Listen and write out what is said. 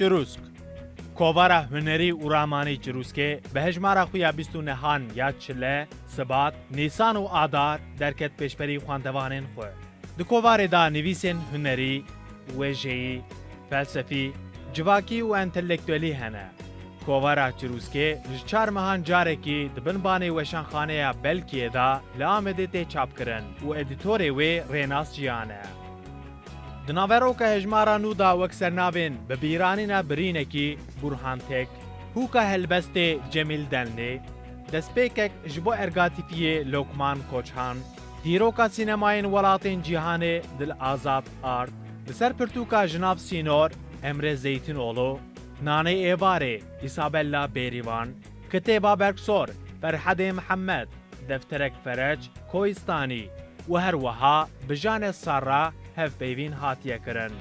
چروسک کووارا هنری و رامانی چروسکه به هجمارا خویا بیستو نهان یا چله سبات نیسان و آدار درکت پیشپری خواندوانین خو د کووار دا نویسین هنری وجهی فلسفی جواکی و انتلکتولی هنه کووارا چروسکه چار مهان جاره کی دبن بانی وشان خانه یا بلکیه دا لامده ته چاپ کرن و ادیتوری وی ریناس جیانه دناوروکا هجمارا نو دا وکسر نابین ببیرانینا برینکی برهان تک هوکا هلبست جمیل دلنی دسپیکک جبو ارگاتیفیه لوکمان کوچهان هیروکا سینماین ولاتین جیهانه دل آزاد آرت بسر پرتوکا جناب سینور امر زیتون اولو نانه ایواره ایسابلا بیریوان کتیبا برکسور فرحد محمد دفترک فرج کویستانی و هر وها بجان سارا هف بیوین هاتیه کرن